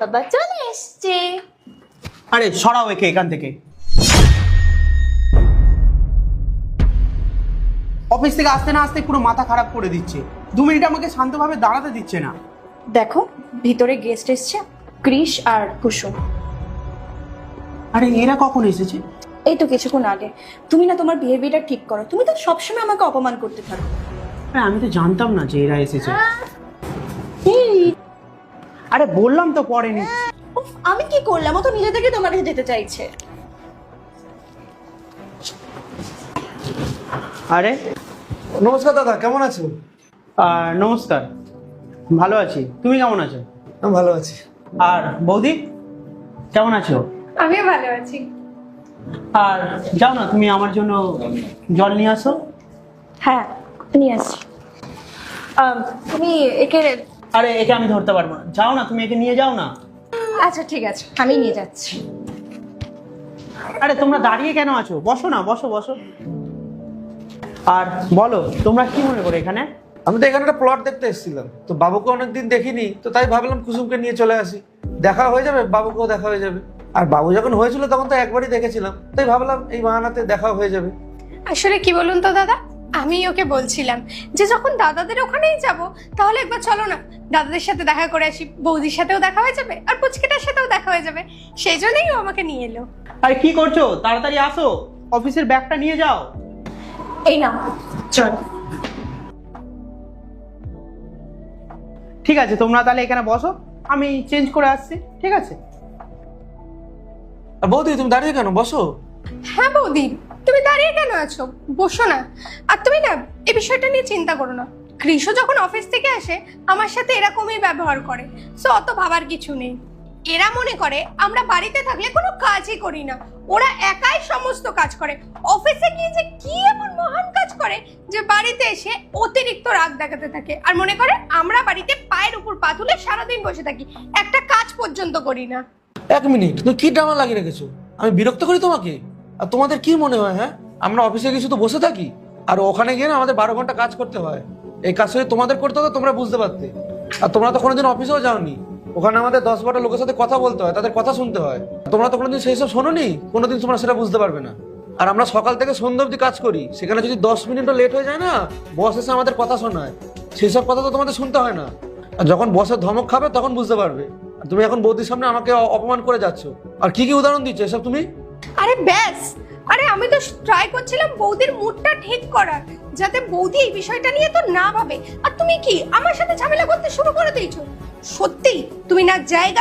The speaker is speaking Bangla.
বাবা চলে এসছে। আরে সরাও একে এখান থেকে। অফিস থেকে আসতে না আসতে পুরো মাথা খারাপ করে দিচ্ছে। 2 মিনিট আমাকে শান্তভাবে দাঁড়াতে দিচ্ছে না। দেখো ভিতরে গেস্ট এসছে, কৃষ আর কুসুম। আরে এরা কখন এসেছে? এই তো কিছুক্ষণ আগে। তুমি না তোমার বিহেভিয়ারটা ঠিক করো, তুমি তো সবসময় আমাকে অপমান করতে থাকো। আরে আমি তো জানতাম না যে এরা এসেছে। আরে বললাম তো পরে নিচ্ছি। উফ, আমি কি করলাম? ও তো নিজে থেকে তোমার কাছে যেতে চাইছে। আরে নমস্কার দাদা, কেমন আছো? নমস্কার, ভালো আছি। তুমি কেমন আছো? আমি ভালো আছি। আর বৌদি কেমন আছো? আমিও ভালো আছি। আর যাও না, তুমি আমার জন্য জল নিয়ে আসো। হ্যাঁ নিয়ে আসছি। তুমি একে, আরে একে আমি ধরতে পারবো না। যাও না, তুমি একে নিয়ে যাও না। আচ্ছা ঠিক আছে আমি নিয়ে যাচ্ছি। আরে তোমরা দাঁড়িয়ে কেন আছো? বসো না, বসো বসো। আর বলো, তোমরা কি মনে করো এখানে? আমি তো এখানে একটা প্লট দেখতে এসেছিলাম, তো বাবুকে অনেকদিন দেখিনি, তো তাই ভাবলাম কুসুমকে নিয়ে চলে আসি। দেখা হয়ে যাবে, বাবুকেও দেখা হয়ে যাবে। আর বাবু যখন হয়েছিল তখন তো একবারই দেখেছিলাম, তাই ভাবলাম এই বাহানাতে দেখা হয়ে যাবে। আসলে কি বলুন তো দাদা, আমি ওকে বলছিলাম যে যখন দাদাদের ওখানেই যাব তাহলে একবার চলো না দাদাদের সাথে দেখা করে আসি, বৌদির সাথেও দেখা হয়ে যাবে আর পুচকিটার সাথেও দেখা হয়ে যাবে। সেই জন্যই ও আমাকে নিয়ে এলো। আরে কি করছো? তাড়াতাড়ি আসো, অফিসের ব্যাগটা নিয়ে যাও। এই নাও চল। ঠিক আছে, তোমরা তাহলে এখানে বসো, আমি চেঞ্জ করে আসছি। ঠিক আছে? আর বৌদি তুমি দাঁড়িয়ে কেন? বসো। হ্যাঁ বৌদি, তুমি দাঁড়িয়ে কেন আছো? বসো না। আর তুমি না এই বিষয়টা নিয়ে চিন্তা করো না। কৃষও যখন অফিস থেকে আসে আমার সাথে এরকমই ব্যবহার করে, সো অত ভাবার কিছু নেই। এরা মনে করে আমরা বাড়িতে থাকলে কোনো কাজই করি না, ওরা একাই সমস্ত কাজ করে। অফিসে গিয়ে যে কি এমন মহান কাজ করে যে বাড়িতে এসে অতিরিক্ত রাগ দেখাতে থাকে আর মনে করে আমরা বাড়িতে পায়ের উপর পা তুলে সারাদিন বসে থাকি, একটা কাজ পর্যন্ত করি না। 1 মিনিট, তুমি কি ড্রামা লাগিয়ে রেখেছো? আমি বিরক্ত করি তোমাকে? আর তোমাদের কি মনে হয়, হ্যাঁ আমরা অফিসে গিয়ে শুধু বসে থাকি? আর ওখানে গিয়ে না আমাদের 12 ঘন্টা কাজ করতে হয়। এই কাজ যদি তোমাদের করতে হতো তোমরা বুঝতে পারতে। আর তোমরা তো কোনোদিন অফিসেও যাওনি, ওখানে আমাদের 10-12 লোকের সাথে কথা বলতে হয়, তাদের কথা শুনতে হয়। তোমরা তো কোনোদিন সেই সব শোনোনি, কোনোদিন তোমরা সেটা বুঝতে পারবে না। আর আমরা সকাল থেকে সন্ধ্যা অবধি কাজ করি, সেখানে যদি 10 মিনিটও লেট হয়ে যায় না, বস এসে আমাদের কথা শোনায়। সেই সব কথা তো তোমাদের শুনতে হয় না। আর যখন বসের ধমক খাবে তখন বুঝতে পারবে। আর তুমি এখন বৌদির সামনে আমাকে অপমান করে যাচ্ছ। আর কি কি উদাহরণ দিচ্ছ এসব তুমি? আরে ব্যাস, আরে আমি তো ট্রাই করছিলাম বৌদির মুডটা ঠিক করার, যাতে বৌদি এই বিষয়টা নিয়ে তো না ভাবে। আর তুমি কি আমার সাথে ঝামেলা করতে শুরু করে দিয়েছো? সত্যি তুমি না জায়গা